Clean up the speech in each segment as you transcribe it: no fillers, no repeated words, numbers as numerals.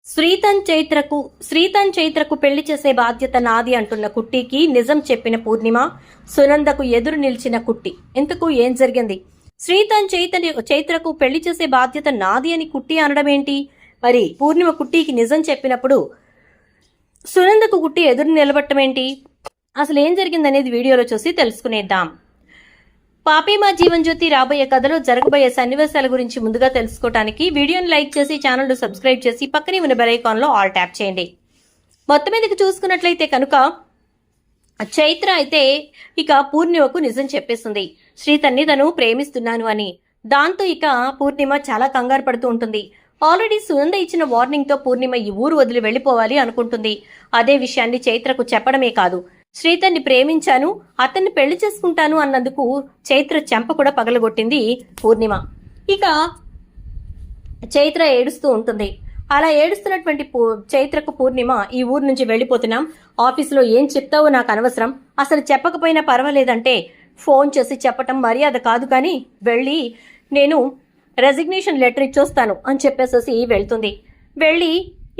శ్రీతన్ చైత్రకు పెళ్లి చేసే బాధ్యత నాది అంటున్న కుట్టికి నిజం చెప్పిన పూర్ణిమ, సునందకు ఎదురు నిలిచిన కుట్టి. ఇంతకు ఏం జరిగింది? చైత్రకు పెళ్లి చేసే బాధ్యత నాది అని కుట్టి అనడం ఏంటి? మరి పూర్ణిమ కుట్టికి నిజం చెప్పినప్పుడు సునందకు కుట్టి ఎదురు నిలబట్టం ఏంటి? అసలు ఏం జరిగిందనేది వీడియోలో చూసి తెలుసుకునేద్దాం. పాపి మా జీవన్ జ్యోతి రాబోయే కథలో జరగబోయే సన్నివేశాల గురించి ముందుగా తెలుసుకోవడానికి వీడియోని లైక్ చేసి ఛానల్ను సబ్స్క్రైబ్ చేసి పక్కనే ఉన్న బెల్ ఐకాన్లో ఆల్ ట్యాప్ చేయండి. మొత్తం మీదకి చూసుకున్నట్లయితే కనుక చైత్ర అయితే ఇక పూర్ణిమకు నిజం చెప్పేస్తుంది, శ్రీతన్ని తను ప్రేమిస్తున్నాను అని. దాంతో ఇక పూర్ణిమ చాలా కంగారు పడుతూ ఉంటుంది. ఆల్రెడీ సునంద ఇచ్చిన వార్నింగ్ తో పూర్ణిమ ఈ ఊరు వదిలి వెళ్లిపోవాలి అనుకుంటుంది. అదే విషయాన్ని చైత్రకు చెప్పడమే కాదు, శ్రీతన్ని ప్రేమించాను, అతన్ని పెళ్లి చేసుకుంటాను అన్నందుకు చైత్ర చెంప కూడా పగలగొట్టింది పూర్ణిమ. ఇక చైత్ర ఏడుస్తూ ఉంటుంది. అలా ఏడుస్తున్నటువంటి చైత్రకు పూర్ణిమ, ఈ ఊరు నుంచి వెళ్ళిపోతున్నాం, ఆఫీసులో ఏం చెప్తావో నాకు అనవసరం, అసలు చెప్పకపోయినా పర్వాలేదంటే ఫోన్ చేసి చెప్పటం మర్యాద కాదు, కానీ వెళ్ళి నేను రెసిగ్నేషన్ లెటర్ ఇచ్చొస్తాను అని చెప్పేసేసి వెళ్తుంది. వెళ్ళి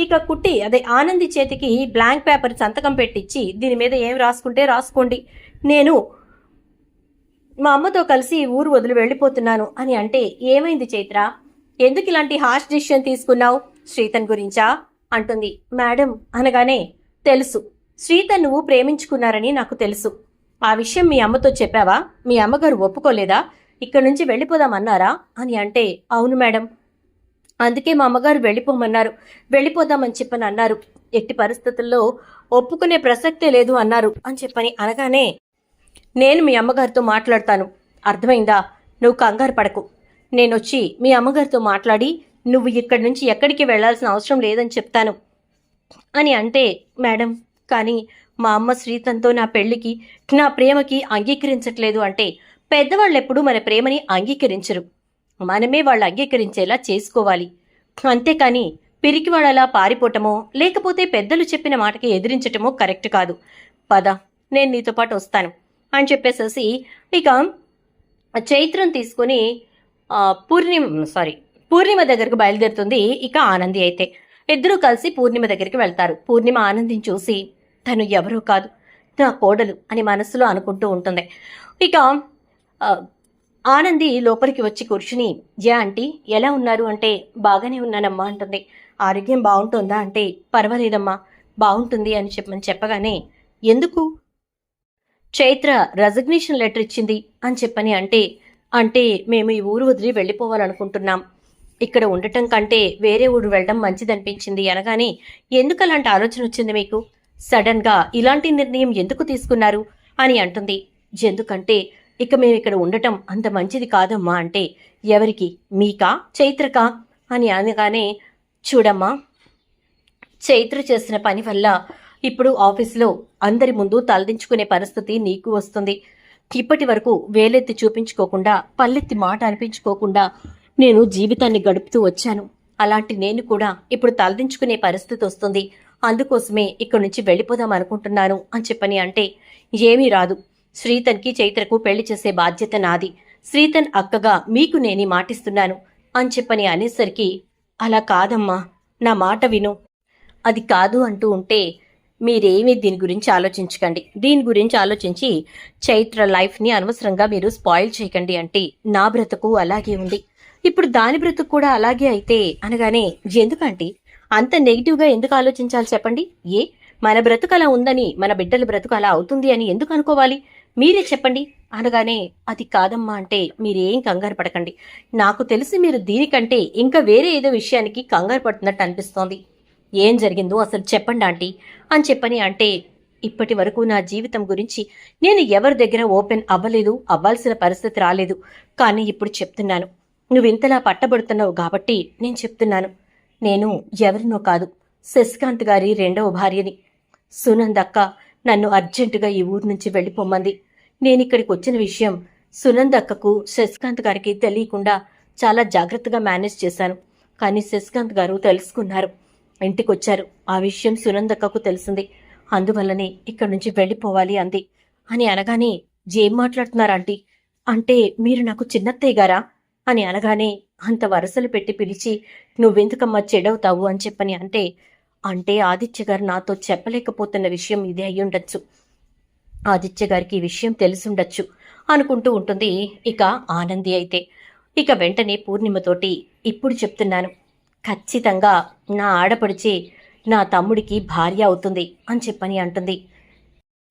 ఇక కుట్టి అదే ఆనంది చేతికి బ్లాంక్ పేపర్ సంతకం పెట్టించి, దీని మీద ఏం రాసుకుంటే రాసుకోండి, నేను మా అమ్మతో కలిసి ఊరు వదిలి వెళ్ళిపోతున్నాను అని అంటే, ఏమైంది చైత్ర, ఎందుకు ఇలాంటి హార్ష్ డిసిషన్ తీసుకున్నావు, శ్రీతన్ గురించా అంటుంది. మేడం అనగానే, తెలుసు శ్రీతన్ నువ్వు ప్రేమించుకున్నారని నాకు తెలుసు, ఆ విషయం మీ అమ్మతో చెప్పావా, మీ అమ్మగారు ఒప్పుకోలేదా, ఇక్కడి నుంచి వెళ్ళిపోదామన్నారా అని అంటే, అవును మేడం, అందుకే మా అమ్మగారు వెళ్ళిపోదామని చెప్పని అన్నారు, ఎట్టి పరిస్థితుల్లో ఒప్పుకునే ప్రసక్తే లేదు అన్నారు అని చెప్పని అనగానే, నేను మీ అమ్మగారితో మాట్లాడతాను, అర్థమైందా, నువ్వు కంగారు పడకు, నేనొచ్చి మీ అమ్మగారితో మాట్లాడి నువ్వు ఇక్కడి నుంచి ఎక్కడికి వెళ్లాల్సిన అవసరం లేదని చెప్తాను అని అంటే, మేడం కానీ మా అమ్మ శ్రీతన్తో నా పెళ్లికి నా ప్రేమకి అంగీకరించట్లేదు అంటే, పెద్దవాళ్ళు ఎప్పుడూ మన ప్రేమని అంగీకరించరు, మనమే వాళ్ళు అంగీకరించేలా చేసుకోవాలి, అంతేకాని పిరికివాడలా పారిపోవటమో లేకపోతే పెద్దలు చెప్పిన మాటకి ఎదిరించటమో కరెక్ట్ కాదు, పద నేను నీతో పాటు వస్తాను అని చెప్పేసేసి ఇక చైత్రం తీసుకుని పూర్ణిమ దగ్గరకు బయలుదేరుతుంది. ఇక ఆనంది అయితే ఇద్దరూ కలిసి పూర్ణిమ దగ్గరికి వెళ్తారు. పూర్ణిమ ఆనందిని చూసి, తను ఎవరో కాదు, నా కోడలు అని మనసులో అనుకుంటూ ఉంటుంది. ఇక ఆనంది లోపలికి వచ్చి కూర్చుని, యా ఆంటీ ఎలా ఉన్నారు అంటే, బాగానే ఉన్నానమ్మా అంటుంది. ఆరోగ్యం బాగుంటుందా అంటే, పర్వాలేదమ్మా బాగుంటుంది అని చెప్పగానే, ఎందుకు, చైత్ర రెసిగ్నేషన్ లెటర్ ఇచ్చింది అని చెప్పని అంటే మేము ఈ ఊరు వదిలి వెళ్ళిపోవాలనుకుంటున్నాం, ఇక్కడ ఉండటం కంటే వేరే ఊరు వెళ్ళడం మంచిదనిపించింది అనగానే, ఎందుకు అలాంటి ఆలోచన వచ్చింది మీకు, సడన్ గా ఇలాంటి నిర్ణయం ఎందుకు తీసుకున్నారు అని అంటుంది. ఎందుకంటే ఇక మేము ఇక్కడ ఉండటం అంత మంచిది కాదమ్మా అంటే, ఎవరికి, మీకా చైత్రకా అని అనగానే, చూడమ్మా, చైత్ర చేసిన పని వల్ల ఇప్పుడు ఆఫీసులో అందరి ముందు తలదించుకునే పరిస్థితి నీకు వస్తుంది. ఇప్పటి వరకు వేలెత్తి చూపించుకోకుండా, పల్లెత్తి మాట అనిపించుకోకుండా నేను జీవితాన్ని గడుపుతూ వచ్చాను, అలాంటి నేను కూడా ఇప్పుడు తలదించుకునే పరిస్థితి వస్తుంది, అందుకోసమే ఇక్కడి నుంచి వెళ్ళిపోదాం అనుకుంటున్నాను అని చెప్పని అంటే, ఏమీ రాదు, శ్రీతన్కి చైత్రకు పెళ్లి చేసే బాధ్యత నాది, శ్రీతన్ అక్కగా మీకు నేనే మాటిస్తున్నాను అని చెప్పని అనేసరికి, అలా కాదమ్మా, నా మాట విను, అది కాదు అంటూ ఉంటే, మీరేమీ దీని గురించి ఆలోచించకండి, దీని గురించి ఆలోచించి చైత్ర లైఫ్ని అనవసరంగా మీరు స్పాయిల్ చేయకండి అంటే, నా బ్రతుకు అలాగే ఉంది, ఇప్పుడు దాని బ్రతుకు కూడా అలాగే అయితే అనగానే, ఎందుకంటే అంత నెగిటివ్గా ఎందుకు ఆలోచించాలి చెప్పండి, మన బ్రతుకు అలా ఉందని మన బిడ్డల బ్రతుకు అలా అవుతుంది అని ఎందుకు అనుకోవాలి, మీరే చెప్పండి అనగానే, అది కాదమ్మా అంటే, మీరేం కంగారు పడకండి, నాకు తెలిసి మీరు దీనికంటే ఇంకా వేరే ఏదో విషయానికి కంగారు పడుతున్నట్టు అనిపిస్తోంది, ఏం జరిగిందో అసలు చెప్పండి ఆంటీ అని చెప్పని అంటే, ఇప్పటి వరకు నా జీవితం గురించి నేను ఎవరి దగ్గర ఓపెన్ అవ్వాల్సిన పరిస్థితి రాలేదు, కానీ ఇప్పుడు చెప్తున్నాను, నువ్వు ఇంతలా పట్టబడుతున్నావు కాబట్టి నేను చెప్తున్నాను, నేను ఎవరినో కాదు, శశికాంత్ గారి రెండవ భార్యని, సునందక్క నన్ను అర్జెంటుగా ఈ ఊరు నుంచి వెళ్ళిపోమ్మంది, నేను ఇక్కడికి వచ్చిన విషయం సునందక్కకు శశికాంత్ గారికి తెలియకుండా చాలా జాగ్రత్తగా మేనేజ్ చేశాను, కానీ శశికాంత్ గారు తెలుసుకున్నారు, ఇంటికొచ్చారు, ఆ విషయం సునందక్కకు తెలిసింది, అందువల్లనే ఇక్కడి నుంచి వెళ్ళిపోవాలి అంది అని అనగానే, ఏం మాట్లాడుతున్నారు ఆంటీ అంటే, మీరు నాకు చిన్నత్తయ్య గారా అని అనగానే, అంత వరసలు పెట్టి పిలిచి నువ్వెందుకమ్మా చెడవుతావు అని చెప్పని అంటే ఆదిత్య గారు నాతో చెప్పలేకపోతున్న విషయం ఇదే అయ్యుండొచ్చు, ఆదిత్య గారికి ఈ విషయం తెలిసుండొచ్చు అనుకుంటూ ఉంటుంది ఇక ఆనంది. అయితే ఇక వెంటనే పూర్ణిమతోటి ఇప్పుడు చెప్తున్నాను, ఖచ్చితంగా నా ఆడపడిచే నా తమ్ముడికి భార్య అవుతుంది అని చెప్పని అంటుంది.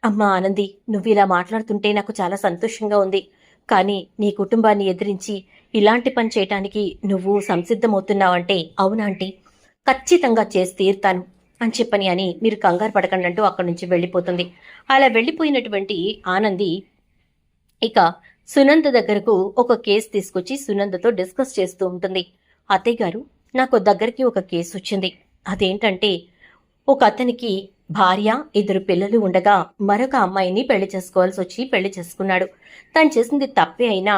అమ్మా ఆనంది, నువ్వు ఇలా మాట్లాడుతుంటే నాకు చాలా సంతోషంగా ఉంది. కానీ నీ కుటుంబాన్ని ఎదిరించి ఇలాంటి పని చేయటానికి నువ్వు సంసిద్ధమవుతున్నావంటే అవునా ఆంటీ, ఖచ్చితంగా చేసి తీరుతాను అని చెప్పని మీరు కంగారు పడకండి అంటూ అక్కడి నుంచి వెళ్ళిపోతుంది. అలా వెళ్ళిపోయినటువంటి ఆనంది ఇక సునంద దగ్గరకు ఒక కేసు తీసుకొచ్చి సునందతో డిస్కస్ చేస్తూ ఉంటుంది. అత్తయ్య గారు, నాకు దగ్గరికి ఒక కేసు వచ్చింది. అదేంటంటే ఒక అతనికి భార్య 2 పిల్లలు ఉండగా మరొక అమ్మాయిని పెళ్లి చేసుకోవాల్సి వచ్చి పెళ్లి చేసుకున్నాడు. తను చేసింది తప్పే అయినా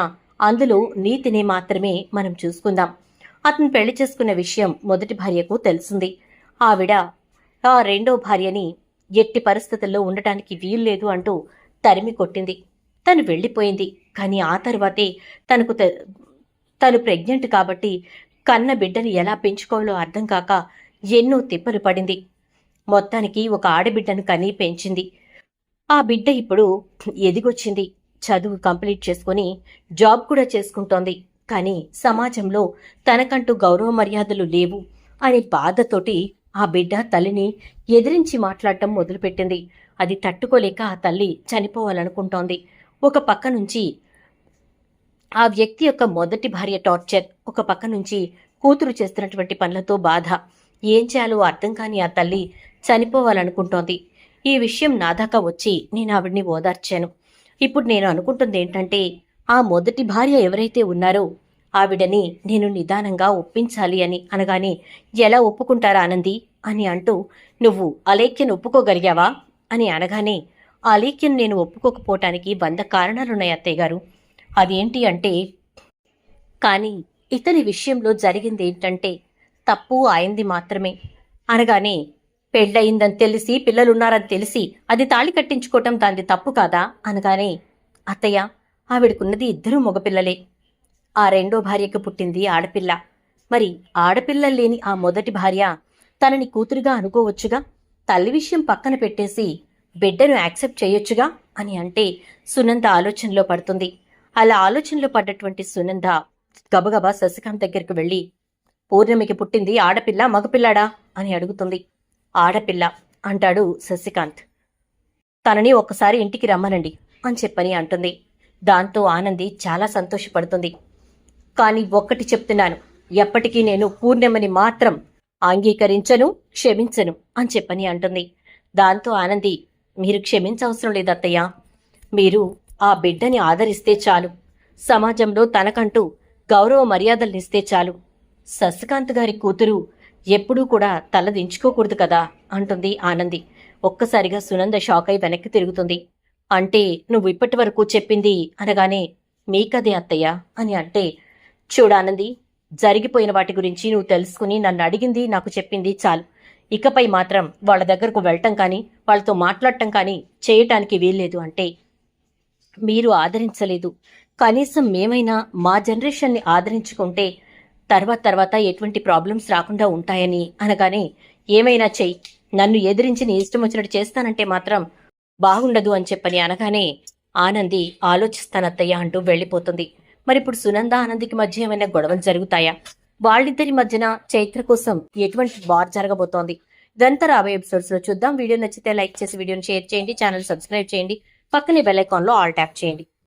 అందులో నీతిని మాత్రమే మనం చూసుకుందాం. అతను పెళ్లి చేసుకున్న విషయం మొదటి భార్యకు తెలిసింది. ఆవిడ ఆ రెండో భార్యని ఎట్టి పరిస్థితుల్లో ఉండటానికి వీల్లేదు అంటూ తరిమి కొట్టింది. తను వెళ్ళిపోయింది. కానీ ఆ తర్వాతే తను ప్రెగ్నెంట్ కాబట్టి కన్న బిడ్డని ఎలా పెంచుకోవాలో అర్థం కాక ఎన్నో తిప్పలు పడింది. మొత్తానికి ఒక ఆడబిడ్డను కని పెంచింది. ఆ బిడ్డ ఇప్పుడు ఎదిగొచ్చింది, చదువు కంప్లీట్ చేసుకుని జాబ్ కూడా చేసుకుంటోంది. కానీ సమాజంలో తనకంటూ గౌరవ మర్యాదలు లేవు అనే బాధతోటి ఆ బిడ్డ తల్లిని ఎదిరించి మాట్లాడటం మొదలుపెట్టింది. అది తట్టుకోలేక ఆ తల్లి చనిపోవాలనుకుంటోంది. ఒక పక్క నుంచి ఆ వ్యక్తి యొక్క మొదటి భార్య టార్చర్, ఒక పక్క నుంచి కూతురు చేస్తున్నటువంటి పనులతో బాధ. ఏం చేయాలో అర్థం కాని ఆ తల్లి చనిపోవాలనుకుంటోంది. ఈ విషయం నా దాకా వచ్చి నేను ఆవిడ్ని ఓదార్చాను. ఇప్పుడు నేను అనుకుంటుంది ఏంటంటే, ఆ మొదటి భార్య ఎవరైతే ఉన్నారో ఆవిడని నేను నిదానంగా ఒప్పించాలి అని అనగానే, ఎలా ఒప్పుకుంటారా ఆనంది అని అంటూ, నువ్వు అలేఖ్యను ఒప్పుకోగలిగావా అని అనగానే, ఆ అలేఖ్యను నేను ఒప్పుకోకపోవటానికి 100 కారణాలున్నాయి అత్తయ్య గారు. అదేంటి అంటే, కానీ ఇతని విషయంలో జరిగింది ఏంటంటే తప్పు అయింది మాత్రమే అనగానే, పెళ్ళయిందని తెలిసి పిల్లలున్నారని తెలిసి అది తాళి కట్టించుకోవటం దాన్ని తప్పు కాదా అనగానే, అత్తయ్య ఆవిడకున్నది 2 మగపిల్లలే. ఆ రెండో భార్యకు పుట్టింది ఆడపిల్ల. మరి ఆడపిల్లలు లేని ఆ మొదటి భార్య తనని కూతురుగా అనుకోవచ్చుగా, తల్లి విషయం పక్కన పెట్టేసి బిడ్డను యాక్సెప్ట్ చేయొచ్చుగా అని అంటే సునంద ఆలోచనలో పడుతుంది. అలా ఆలోచనలో పడ్డటువంటి సునంద గబగబా శశికాంత్ దగ్గరికి వెళ్ళి, పూర్ణమికి పుట్టింది ఆడపిల్ల మగపిల్లాడా అని అడుగుతుంది. ఆడపిల్ల అంటాడు శశికాంత్. తనని ఒక్కసారి ఇంటికి రమ్మనండి అని చెప్పని అంటుంది. దాంతో ఆనంది చాలా సంతోషపడుతుంది. కానీ ఒక్కటి చెప్తున్నాను, ఎప్పటికీ నేను పూర్ణిమని మాత్రం అంగీకరించను, క్షమించను అని చెప్పని అంటుంది. దాంతో ఆనంది, మీరు క్షమించవసరం లేదు అత్తయ్య, మీరు ఆ బిడ్డని ఆదరిస్తే చాలు, సమాజంలో తనకంటూ గౌరవ మర్యాదలనిస్తే చాలు. శశికాంత్ గారి కూతురు ఎప్పుడూ కూడా తలదించుకోకూడదు కదా అంటుంది ఆనంది. ఒక్కసారిగా సునంద షాక్ అయి వెనక్కి తిరుగుతుంది. అంటే నువ్వు ఇప్పటి వరకు చెప్పింది అనగానే, మీకదే అత్తయ్య అని అంటే, చూడానంది, జరిగిపోయిన వాటి గురించి నువ్వు తెలుసుకుని నన్ను అడిగింది, నాకు చెప్పింది చాలు. ఇకపై మాత్రం వాళ్ళ దగ్గరకు వెళ్ళటం కానీ వాళ్ళతో మాట్లాడటం కానీ చేయటానికి వీల్లేదు. అంటే మీరు ఆదరించలేదు, కనీసం మేమైనా మా జనరేషన్ని ఆదరించుకుంటే తర్వాత ఎటువంటి ప్రాబ్లమ్స్ రాకుండా ఉంటాయని అనగానే, ఏమైనా చెయ్యి, నన్ను ఎదిరించి నీ ఇష్టం వచ్చినట్టు చేస్తానంటే మాత్రం బాగుండదు అని చెప్పని అనగానే, ఆనంది ఆలోచిస్తానత్తయ్య అంటూ వెళ్ళిపోతుంది. మరి ఇప్పుడు సునంద ఆనందికి మధ్య ఏమైనా గొడవలు జరుగుతాయా? వాళ్ళిద్దరి మధ్యన చైత్ర కోసం ఎటువంటి వార్ జరగబోతోంది? ఇదంతా రాబోయే ఎపిసోడ్స్ లో చూద్దాం. వీడియో నచ్చితే లైక్ చేసి వీడియోని షేర్ చేయండి, ఛానల్ సబ్స్క్రైబ్ చేయండి, పక్కనే బెల్ ఐకాన్ లో ఆల్ ట్యాప్ చేయండి.